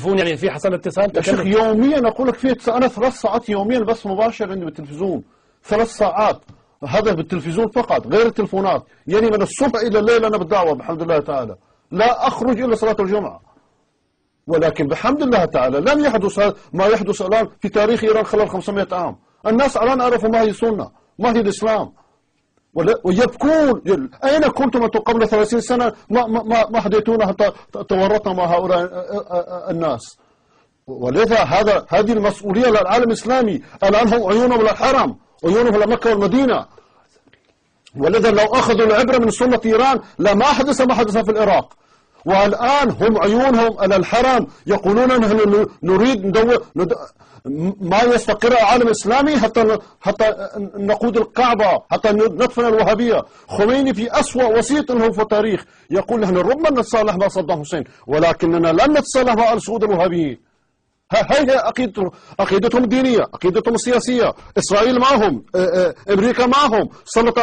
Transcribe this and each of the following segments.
التليفون يعني في حصل اتصال يا شيخ تكلم؟ يوميا أقول لك أنا 3 ساعات يوميا بس مباشر عندي بالتلفزيون، 3 ساعات هذا بالتلفزيون فقط غير التلفونات. يعني من الصبح إلى الليل أنا بالدعوة بحمد الله تعالى، لا أخرج إلا صلاة الجمعة. ولكن بحمد الله تعالى لم يحدث ما يحدث الآن في تاريخ إيران خلال 500 عام. الناس الآن عرفوا ما هي السنة، ما هي الإسلام، ويبكون. أين كنتم أنتم قبل 30 سنة؟ ما هديتونا حتى تورطنا مع هؤلاء الناس. ولذا هذه المسؤولية للعالم الإسلامي. الآن هم عيونهم للحرم، عيونهم لمكة والمدينة. ولذا لو أخذوا العبرة من سنة إيران لما حدث ما حدث في العراق. والآن هم عيونهم على الحرم، يقولون نحن نريد ما يستقر العالم الإسلامي حتى نقود الكعبة، حتى ندفن الوهابية. خميني في أسوأ وسيط له في التاريخ يقول نحن ربما نتصالح مع صدام حسين ولكننا لن نتصالح مع آل سعود الوهابيين. هي عقيدتهم الدينية، عقيدتهم السياسية. إسرائيل معهم، أمريكا معهم، سلط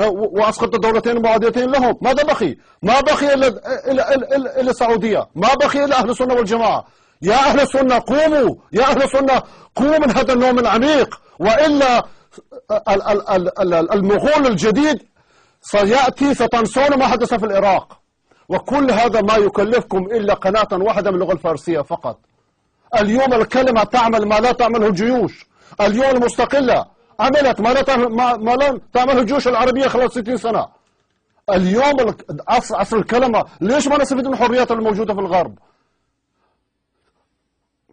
وأسقط الدولتين المعاديتين لهم. ماذا بقي؟ ما بقي إلا السعودية، ما بقي إلا أهل السنة والجماعة. يا أهل السنة قوموا، يا أهل السنة قوموا من هذا النوم العميق، وإلا المغول الجديد سيأتي ستنسون ما حدث في العراق. وكل هذا ما يكلفكم إلا قناة واحدة من اللغة الفارسية فقط. اليوم الكلمة تعمل ما لا تعمله الجيوش. اليوم المستقلة عملت ما لا تعمله الجيوش العربية خلال 60 سنة. اليوم عصر الكلمة. ليش ما نستفيد من الحريات الموجودة في الغرب؟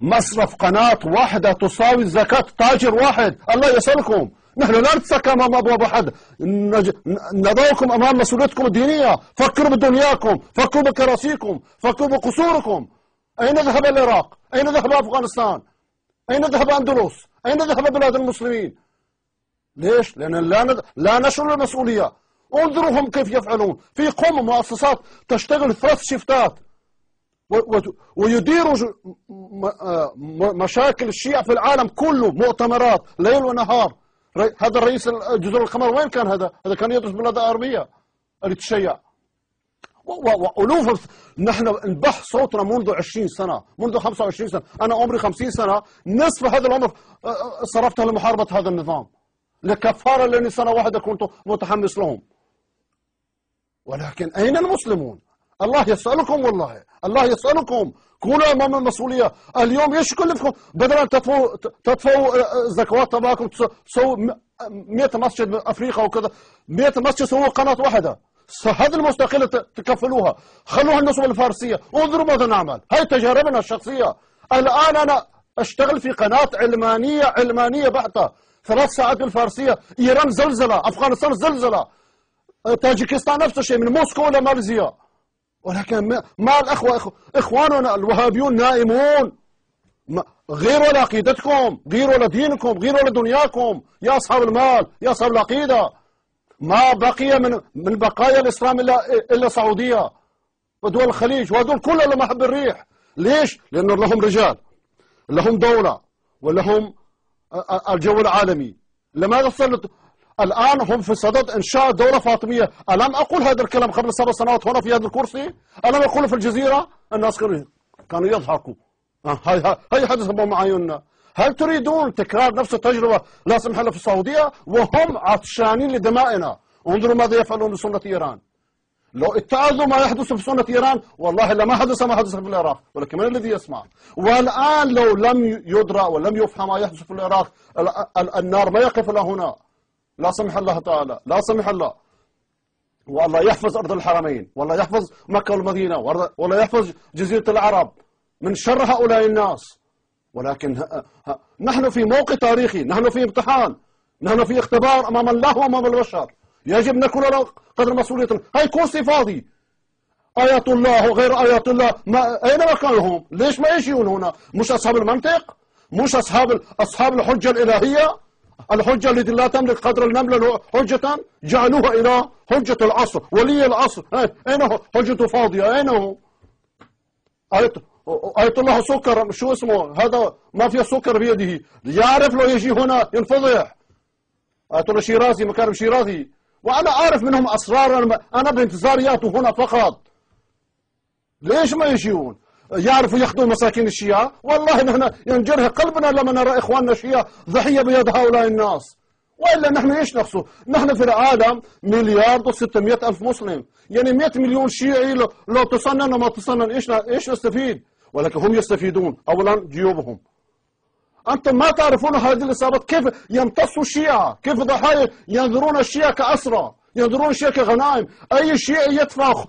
مصرف قناة واحدة تساوي زكاة تاجر واحد. الله يسألكم، نحن لا نتسكى أمام أبواب أحد، نضعكم أمام مسؤوليتكم الدينية. فكروا بدنياكم، فكروا بكراسيكم، فكروا بقصوركم. أين ذهب العراق؟ أين ذهب أفغانستان؟ أين ذهب أندلس؟ أين ذهب بلاد المسلمين؟ ليش؟ لأن لا نشر المسؤولية. انظروهم كيف يفعلون. في قوم مؤسسات تشتغل 3 شيفتات ويديروا مشاكل الشيعة في العالم كله، مؤتمرات ليل ونهار. هذا الرئيس جزر القمر وين كان؟ هذا كان يدرس بالبلاد العربية اللي تشيع. وألوف. نحن نبح صوتنا منذ 20 سنة، منذ 25 سنة. أنا عمري 50 سنة، نصف هذا العمر صرفتها لمحاربة هذا النظام، لكفارة لأني سنة واحدة كنت متحمس لهم. ولكن أين المسلمون؟ الله يسألكم، والله الله يسألكم. كونوا أمام المسؤولية. اليوم ايش يكلفكم؟ بدل أن تدفعوا زكوات تبعكم تسووا 100 مسجد بأفريقيا وكذا، 100 مسجد سووا قناة واحدة. هذه المستقلة تكفلوها، خلوها النصب الفارسية. انظروا ماذا نعمل. هاي تجاربنا الشخصية. الآن أنا أشتغل في قناة علمانية بحتة، 3 ساعات بالفارسية. إيران زلزلة، أفغانستان زلزلة، تاجيكستان نفس الشيء، من موسكو إلى ماليزيا. ولكن ما الأخوة إخواننا الوهابيون نائمون. غيروا لعقيدتكم، غيروا لدينكم، غيروا لدنياكم يا أصحاب المال، يا أصحاب العقيدة. ما بقي من بقايا الإسلام إلا السعودية ودول الخليج، وهذول كلهم لمحب الريح. ليش؟ لأن لهم رجال، لهم دولة، ولهم الجو العالمي. لماذا صارت الآن هم في صدد إنشاء دولة فاطمية؟ ألم أقول هذا الكلام قبل 7 سنوات هنا في هذا الكرسي؟ ألم أقول في الجزيرة؟ الناس كانوا يضحكوا. هاي حدث بمعايننا. هل تريدون تكرار نفس التجربة لا سمح الله في السعودية وهم عطشانين لدمائنا؟ انظروا ماذا يفعلون بسنة إيران. لو اتعظوا ما يحدث في سنة إيران والله لما حدث ما حدث في العراق. ولكن من الذي يسمع؟ والآن لو لم يدرى ولم يفهم ما يحدث في العراق، النار ما يقف لها هنا، لا سمح الله تعالى، لا سمح الله. والله يحفظ أرض الحرمين، والله يحفظ مكة والمدينة، والله يحفظ جزيرة العرب من شر هؤلاء الناس. ولكن نحن في موقع تاريخي، نحن في امتحان، نحن في اختبار أمام الله وأمام البشر. يجب نكون على قدر مسؤوليتنا. هاي كرسي فاضي. آيات الله وغير آيات الله أين مكانهم؟ ليش ما يجيون هنا؟ مش أصحاب المنطق؟ مش أصحاب الحجة الإلهية؟ الحجة التي لا تملك قدر النملة حجة جعلوها إلى حجة العصر، ولي العصر. أين هو؟ حجته فاضية. أين هو؟ آية الله سكر، شو اسمه هذا؟ ما فيه سكر بيده. يعرف لو يجي هنا ينفضح. آية الله شيرازي، مكارم شيرازي، وأنا أعرف منهم أسرار. أنا بانتظار يأتوا هنا فقط. ليش ما يجيون؟ يعرفوا يخدموا مساكين الشيعة. والله نحن ينجرح قلبنا لما نرى إخواننا الشيعة ضحية بيد هؤلاء الناس. وإلا نحن إيش نقصد؟ نحن في العالم 1,600,000 مسلم، يعني 100 مليون شيعي لو تصنن وما تصنن إيش نستفيد؟ ولكن هم يستفيدون. أولا جيوبهم. أنتم ما تعرفون هذه الإصابات كيف يمتصوا الشيعة، كيف ضحايا ينظرون الشيعة كأسرى، ينظرون الشيعة كغنائم. أي شيعي يدفع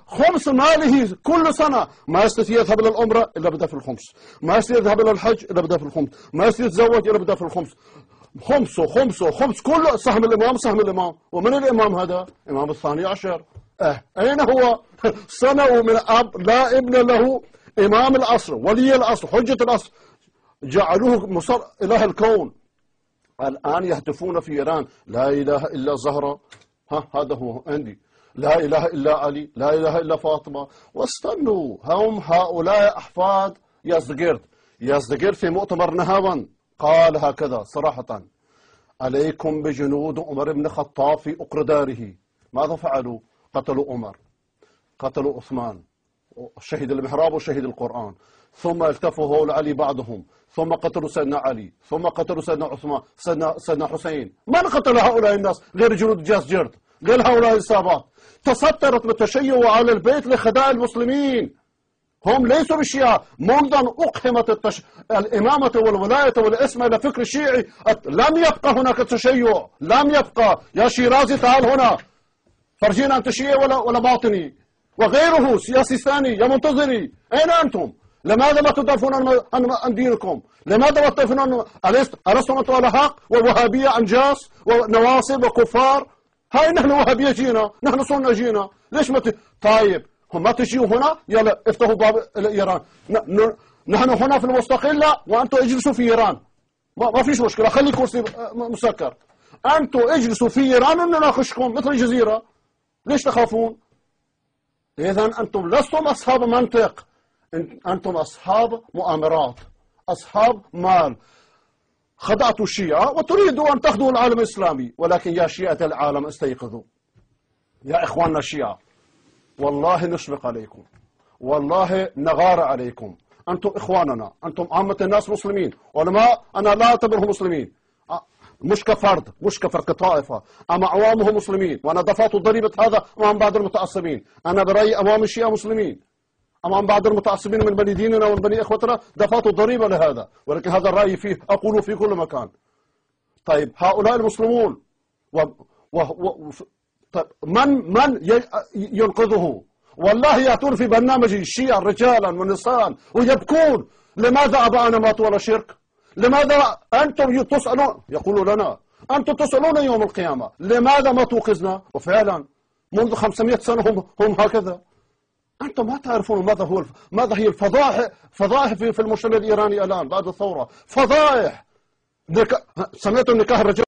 خمس ماله كل سنة، ما يستطيع يذهب إلى العمرة إلا بدفع الخمس، ما يستطيع يذهب إلى الحج إلا بدفع الخمس، ما يستطيع يتزوج إلا بدفع الخمس. خمس كل سهم الإمام. ومن الإمام هذا؟ إمام الثاني عشر. أين هو؟ صنعوا من أب لا ابن له إمام العصر، ولي العصر، حجة العصر، جعلوه مصر إله الكون. الآن يهتفون في إيران لا إله إلا زهرة، هذا هو عندي، لا إله إلا علي، لا إله إلا فاطمة. واستنوا، هم هؤلاء أحفاد يزدجرد في مؤتمر نهاون قال هكذا صراحة: عليكم بجنود عمر بن الخطاب في أقر داره. ماذا فعلوا؟ قتلوا عمر، قتلوا عثمان، شهد المحراب وشهد القرآن، ثم التفوا هؤلاء علي بعضهم، ثم قتلوا سيدنا علي، ثم قتلوا سيدنا عثمان، سيدنا حسين. من قتل هؤلاء الناس غير جنود جاسجرد، غير هؤلاء الإصابات؟ تسترت بالتشيع على البيت لخداع المسلمين. هم ليسوا بالشيعة. منذ أن أقحمت الإمامة والولاية والاسم إلى فكر الشيعي لم يبقى هناك تشيع، لم يبقى. يا شيرازي تعال هنا فرجينا أنت شيعي ولا باطني، وغيره سياسي يا منتظري. أين أنتم؟ لماذا ما تدافعون عن دينكم؟ لماذا ما تدافعون ألستم أنتم على حق؟ والوهابية أنجاس ونواصب وكفار. هاي نحن وهابية جينا، نحن سنة جينا. ليش ما طيب هم ما تجيوا هنا؟ يلا افتحوا باب إيران. نحن هنا في المستقلة وأنتم اجلسوا في إيران، ما فيش مشكلة، خلي كرسي مسكر. أنتم اجلسوا في إيران ونناقشكم مثل الجزيرة. ليش تخافون؟ إذا أنتم لستم أصحاب منطق، أنتم أصحاب مؤامرات، أصحاب مال. خدعتوا الشيعة وتريدوا أن تخدعوا العالم الإسلامي. ولكن يا شيعة العالم استيقظوا، يا إخواننا الشيعة، والله نشفق عليكم، والله نغار عليكم. أنتم إخواننا، أنتم عامة الناس مسلمين، علماء أنا لا أعتبرهم مسلمين، مش كفرد، مش كطائفة، أما عوامهم مسلمين. وأنا دفعت ضريبة هذا أمام بعض المتعصبين. أنا برأيي أمام الشيعة مسلمين، أمام بعض المتعصبين من بني ديننا ومن بني إخوتنا دفعت ضريبة لهذا. ولكن هذا الرأي فيه أقوله في كل مكان. طيب هؤلاء المسلمون طيب من ينقذه؟ والله يأتون في برنامج الشيعة رجالا ونساء ويبكون: لماذا أبانا ماتوا ولا شرك؟ لماذا أنتم تسألون؟ يقولوا لنا أنتم تسألون يوم القيامة لماذا ما توقظنا؟ وفعلا منذ 500 سنة هم هكذا. أنتم ما تعرفون ماذا هي الفضائح في المجتمع الإيراني الآن بعد الثورة. فضائح. سمعتم نكاح الرجال